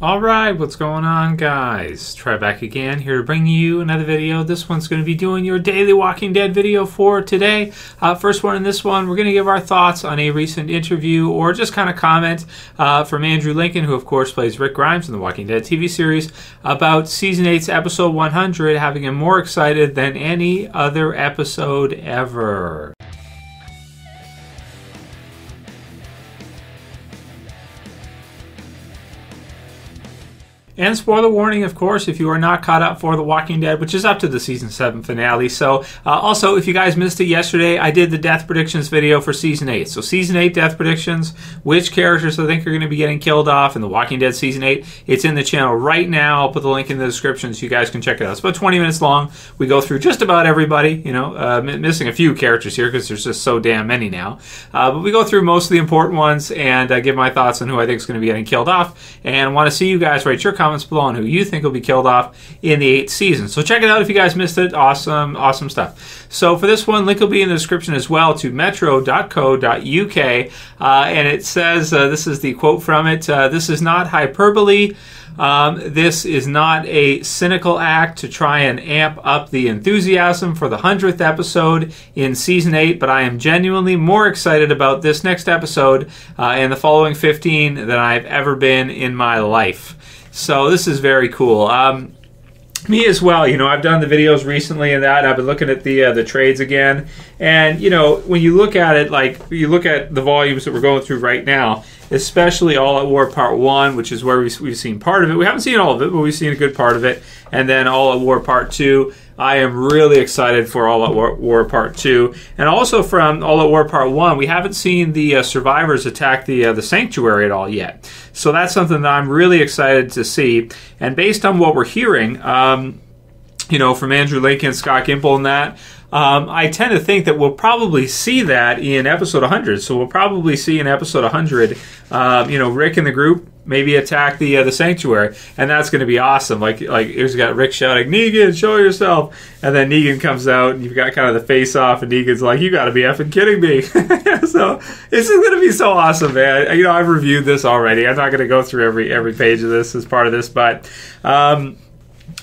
Alright, what's going on, guys? Trev back again, here to bring you another video. This one's going to be doing your daily Walking Dead video for today. First one in this one, we're going to give our thoughts on a recent interview or just kind of comment from Andrew Lincoln, who of course plays Rick Grimes in the Walking Dead TV series, about Season 8's episode 100 having him more excited than any other episode ever. And spoiler warning, of course, if you are not caught up for The Walking Dead, which is up to the Season 7 finale. So, also, if you guys missed it yesterday, I did the death predictions video for Season 8. So, Season 8 death predictions, which characters I think are going to be getting killed off in The Walking Dead Season 8. It's in the channel right now. I'll put the link in the description so you guys can check it out. It's about 20 minutes long. We go through just about everybody, missing a few characters here because there's just so damn many now. But we go through most of the important ones and give my thoughts on who I think is going to be getting killed off. And want to see you guys write your comments below on who you think will be killed off in the 8th season. So check it out if you guys missed it. Awesome stuff. So for this one, link will be in the description as well to metro.co.uk. And it says, this is the quote from it, this is not hyperbole. This is not a cynical act to try and amp up the enthusiasm for the 100th episode in Season 8, but I am genuinely more excited about this next episode and the following 15 than I've ever been in my life. So this is very cool. Me as well, I've done the videos recently and that. I've been looking at the trades again. And, when you look at it, like, you look at the volumes that we're going through right now, especially All Out War Part 1, which is where we've seen part of it. We haven't seen all of it, but we've seen a good part of it. And then All Out War Part 2. I am really excited for All Out War Part 2. And also from All Out War Part 1, we haven't seen the survivors attack the Sanctuary at all yet. So that's something that I'm really excited to see. And based on what we're hearing, from Andrew Lincoln, Scott Gimple and that, I tend to think that we'll probably see that in episode 100. So we'll probably see in episode 100, Rick and the group maybe attack the Sanctuary, and that's going to be awesome. Like here's got Rick shouting, "Negan, show yourself!" And then Negan comes out, and you've got kind of the face off, and Negan's like, "You got to be effing kidding me!" So this is going to be so awesome, man. I've reviewed this already. I'm not going to go through every page of this as part of this, but.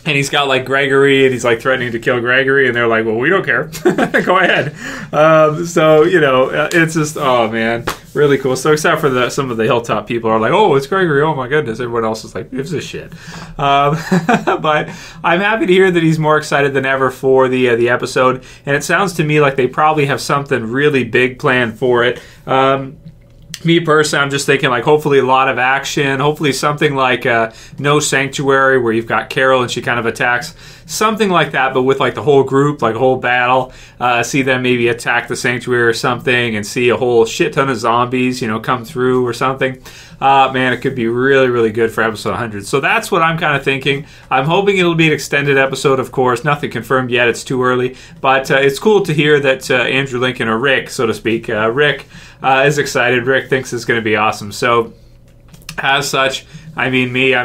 And he's got like Gregory, and he's like threatening to kill Gregory, and they're like, "Well, we don't care. Go ahead." It's just, oh man, really cool. So except for some of the Hilltop people are like, "Oh, it's Gregory. Oh my goodness." Everyone else is like, "Gives a shit." But I'm happy to hear that he's more excited than ever for the episode, and it sounds to me like they probably have something really big planned for it. Me personally, I'm just thinking like hopefully a lot of action, hopefully something like No Sanctuary where you've got Carol and she kind of attacks, something like that, but with like the whole group, like a whole battle, see them maybe attack the Sanctuary or something and see a whole shit ton of zombies, come through or something. Man, it could be really, really good for episode 100. So that's what I'm kind of thinking. I'm hoping it'll be an extended episode, of course. Nothing confirmed yet. It's too early. But it's cool to hear that Andrew Lincoln, or Rick, so to speak, Rick is excited. Rick thinks it's going to be awesome. So as such, I'm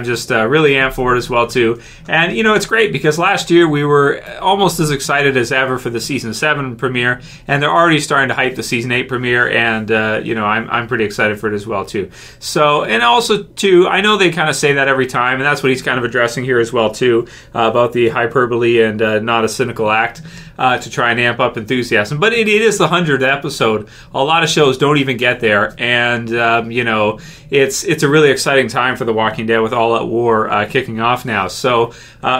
just really amped for it as well, too. And, it's great because last year we were almost as excited as ever for the Season 7 premiere, and they're already starting to hype the Season 8 premiere, and, I'm pretty excited for it as well, too. So, and also, too, I know they kind of say that every time, and that's what he's kind of addressing here as well, too, about the hyperbole and not a cynical act to try and amp up enthusiasm. But it is the 100th episode. A lot of shows don't even get there, and, it's a really exciting time for The Walking Dead with All Out War kicking off now. So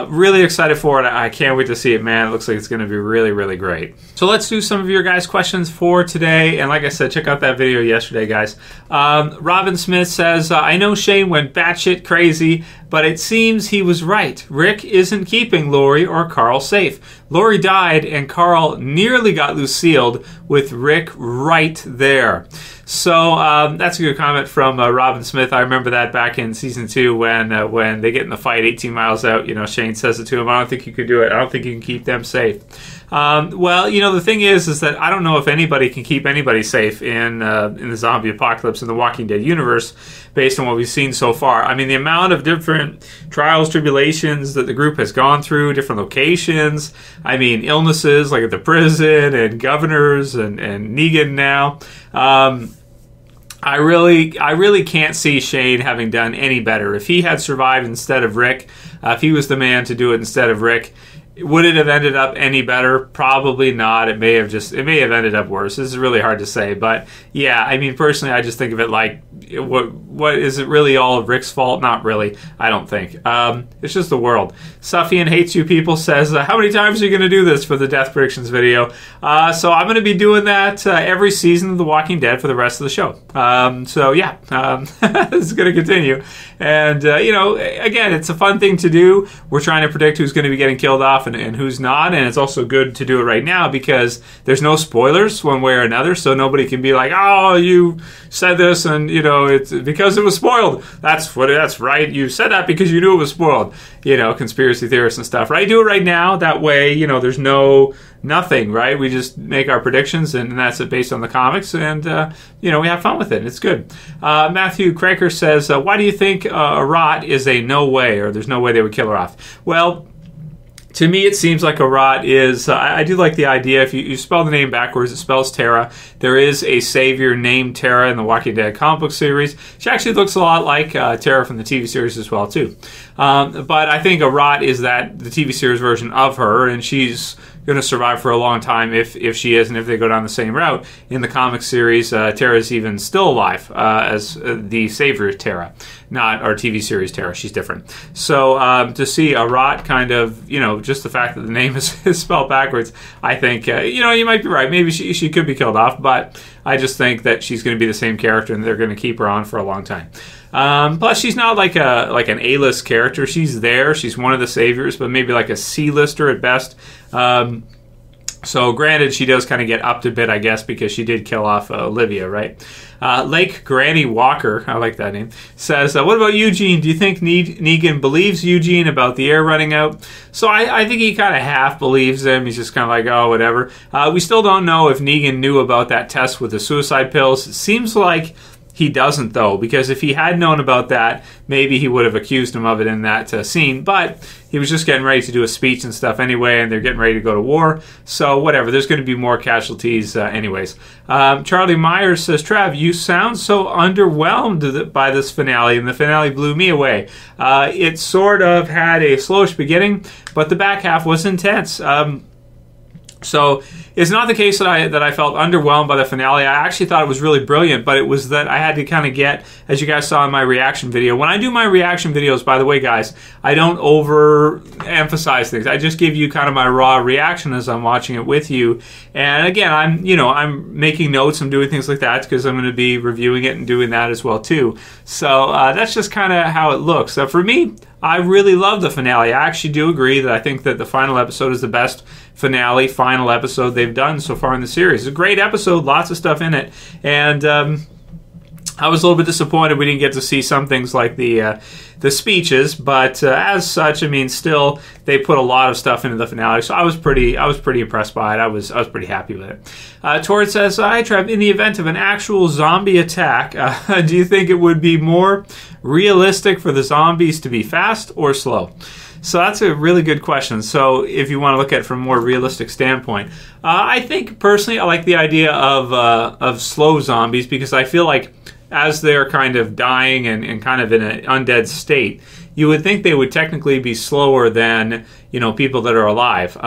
really excited for it. I can't wait to see it, man. It looks like it's going to be really, really great. So let's do some of your guys' questions for today. And like I said, check out that video yesterday, guys. Robin Smith says, I know Shane went batshit crazy, but it seems he was right. Rick isn't keeping Laurie or Carl safe. Laurie died and Carl nearly got Lucilled with Rick right there. So that's a good comment from Robin Smith. I remember that back in Season 2 when they get in the fight 18 miles out. Shane says it to him, "I don't think you could do it. I don't think you can keep them safe." Well, the thing is that I don't know if anybody can keep anybody safe in the zombie apocalypse in the Walking Dead universe based on what we've seen so far. I mean, the amount of different trials, tribulations that the group has gone through, different locations, illnesses like at the prison and governors and Negan now. I really can't see Shane having done any better. If he had survived instead of Rick, if he was the man to do it instead of Rick, would it have ended up any better? Probably not. It may have ended up worse. This is really hard to say, but yeah, I mean, personally, I just think of it like, what is it really all of Rick's fault? Not really. I don't think. It's just the world. Sufian Hates You People says, how many times are you going to do this for the death predictions video? So I'm going to be doing that every season of The Walking Dead for the rest of the show. So yeah, this is going to continue. And again, it's a fun thing to do. We're trying to predict who's going to be getting killed off and who's not, and it's also good to do it right now because there's no spoilers one way or another, so nobody can be like, oh, you said this and it's because it was spoiled. That's right, you said that because you knew it was spoiled. Conspiracy theorists and stuff, right? Do it right now, that way there's nothing, right? We just make our predictions, and that's it based on the comics, and we have fun with it, and it's good. Matthew Craker says, why do you think Arat is a no way, or there's no way they would kill her off? Well, to me, it seems like Arat is... I do like the idea. If you spell the name backwards, it spells Tara. There is a savior named Tara in the Walking Dead comic book series. She actually looks a lot like Tara from the TV series as well, too. But I think Arat is the TV series version of her, and she's going to survive for a long time if she is, and if they go down the same route. In the comic series, Tara's even still alive as the savior Tara, not our TV series Tara. She's different. So to see Arat kind of, just the fact that the name is spelled backwards, I think, you might be right. Maybe she could be killed off, but I just think that she's going to be the same character, and they're going to keep her on for a long time. Plus, she's not like an A-list character. She's there. She's one of the saviors, but maybe like a C-lister at best. So granted, she does kind of get upped a bit, I guess, because she did kill off Olivia, right? Lake Granny Walker, I like that name, says, what about Eugene? Do you think Negan believes Eugene about the air running out? So I think he kind of half believes him. He's just kind of like, oh, whatever. We still don't know if Negan knew about that test with the suicide pills. It seems like he doesn't, though, because if he had known about that, maybe he would have accused him of it in that scene. But he was just getting ready to do a speech and stuff anyway, and they're getting ready to go to war. So whatever, there's going to be more casualties anyways. Charlie Myers says, Trev, you sound so underwhelmed by this finale, and the finale blew me away. It sort of had a slowish beginning, but the back half was intense. So it's not the case that I felt underwhelmed by the finale. I actually thought it was really brilliant, but it was that I had to kind of get, as you guys saw in my reaction video. When I do my reaction videos, by the way, guys, I don't overemphasize things. I just give you kind of my raw reaction as I'm watching it with you. And again, I'm making notes, I'm doing things like that because I'm going to be reviewing it and doing that as well too. So that's just kind of how it looks. So for me, I really love the finale. I actually do agree that I think that the final episode is the best final episode they've done so far in the series. It's a great episode, lots of stuff in it, and I was a little bit disappointed we didn't get to see some things like the speeches, but as such, I mean, still they put a lot of stuff into the finale, so I was pretty impressed by it. I was pretty happy with it. Torrid says, "Hi Trev, in the event of an actual zombie attack, do you think it would be more realistic for the zombies to be fast or slow?" So that's a really good question. So if you want to look at it from a more realistic standpoint, I think personally I like the idea of slow zombies because I feel like as they're kind of dying and kind of in an undead state, you would think they would technically be slower than people that are alive.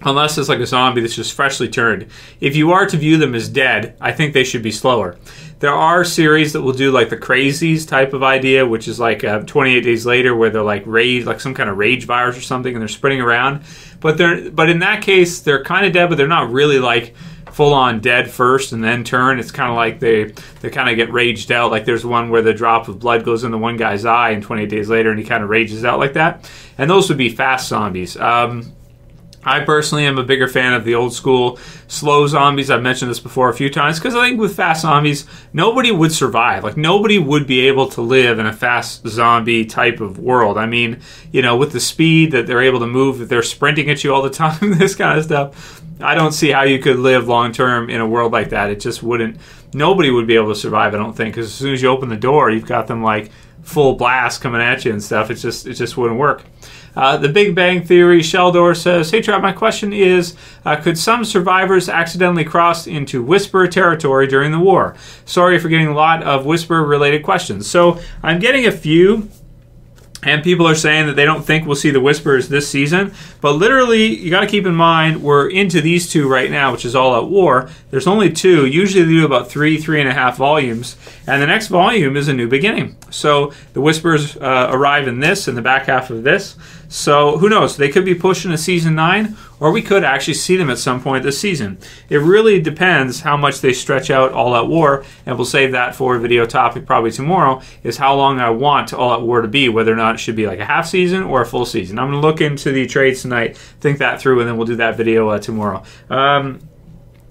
Unless it's like a zombie that's just freshly turned. If you are to view them as dead, I think they should be slower. There are series that will do like the Crazies type of idea, which is like 28 days later where they're like like some kind of rage virus or something and they're sprinting around. But in that case, they're kind of dead, but they're not really like full-on dead first and then turn. It's kind of like they kind of get raged out. Like there's one where the drop of blood goes into one guy's eye and 28 days later and he kind of rages out like that. And those would be fast zombies. I personally am a bigger fan of the old school slow zombies. I've mentioned this before a few times because I think with fast zombies, nobody would survive. Like nobody would be able to live in a fast zombie type of world. I mean, with the speed that they're able to move, that they're sprinting at you all the time, this kind of stuff, I don't see how you could live long term in a world like that. It just wouldn't. Nobody would be able to survive, I don't think, because as soon as you open the door, you've got them like full blast coming at you and stuff. It just wouldn't work. The Big Bang Theory, Sheldor says, "Hey Trev, my question is, could some survivors accidentally cross into Whisper territory during the war? Sorry for getting a lot of Whisper-related questions." So I'm getting a few, and people are saying that they don't think we'll see the Whispers this season. But literally, you got to keep in mind, we're into these two right now, which is All Out War. There's only two. Usually they do about 3.5 volumes. And the next volume is A New Beginning. So the Whispers arrive in this, in the back half of this. So who knows? They could be pushing to season 9, or we could actually see them at some point this season. It really depends how much they stretch out All Out War, and we'll save that for a video topic probably tomorrow, is how long I want All Out War to be, whether or not it should be like a half season or a full season. I'm going to look into the trades tonight, think that through, and then we'll do that video tomorrow.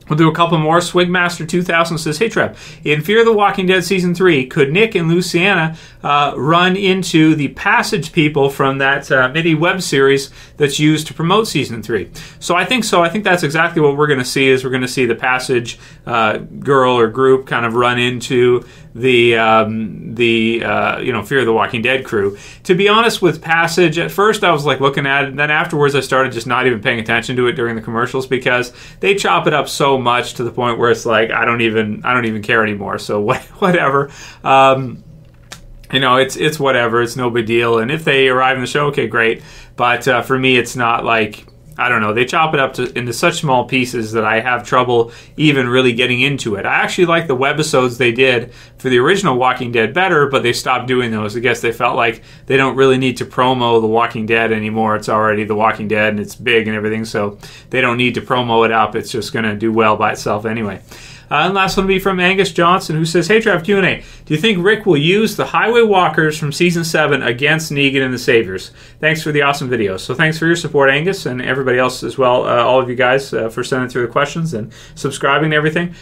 We'll do a couple more. Swigmaster 2000 says, "Hey Trev, in Fear the Walking Dead Season 3, could Nick and Luciana run into the Passage people from that mini web series that's used to promote Season 3? So I think so. I think that's exactly what we're going to see, is we're going to see the Passage girl or group kind of run into the Fear the Walking Dead crew. To be honest with Passage, at first I was like looking at it, and then afterwards I started just not even paying attention to it during the commercials, because they chop it up so much to the point where it's like I don't even care anymore. So whatever. It's whatever. It's no big deal. And if they arrive in the show, okay, great. But for me, it's not like, I don't know, they chop it up into such small pieces that I have trouble even really getting into it. I actually like the webisodes they did for the original Walking Dead better, but they stopped doing those. I guess they felt like they don't really need to promo The Walking Dead anymore. It's already The Walking Dead, and it's big and everything, so they don't need to promo it up. It's just going to do well by itself anyway. And last one will be from Angus Johnson, who says, "Hey Trev, Q&A. Do you think Rick will use the Highway Walkers from Season 7 against Negan and the Saviors? Thanks for the awesome videos." So thanks for your support, Angus, and everybody else as well, all of you guys, for sending through the questions and subscribing and everything.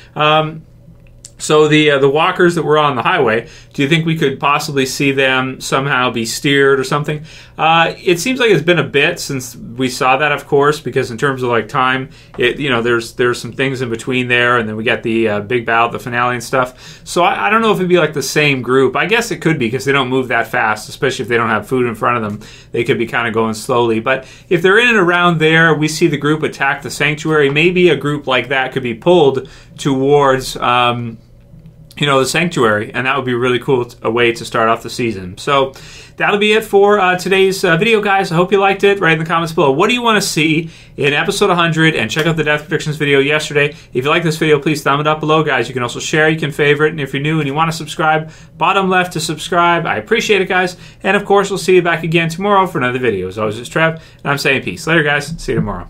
So the walkers that were on the highway, do you think we could possibly see them somehow be steered or something? It seems like it's been a bit since we saw that, of course, because in terms of like time, there's some things in between there, and then we got the big battle, the finale and stuff. So I don't know if it'd be like the same group. I guess it could be, because they don't move that fast, especially if they don't have food in front of them. They could be kind of going slowly. But if they're in and around there, we see the group attack the sanctuary. Maybe a group like that could be pulled towards the sanctuary, and that would be really cool, a way to start off the season. So that'll be it for today's video, guys. I hope you liked it. Write in the comments below, what do you want to see in episode 100, and check out the death predictions video yesterday. If you like this video, please thumb it up below, guys. You can also share, you can favorite, and if you're new and you want to subscribe, bottom left to subscribe. I appreciate it, guys. And of course, we'll see you back again tomorrow for another video. As always, it's Trev, and I'm saying peace. Later, guys. See you tomorrow.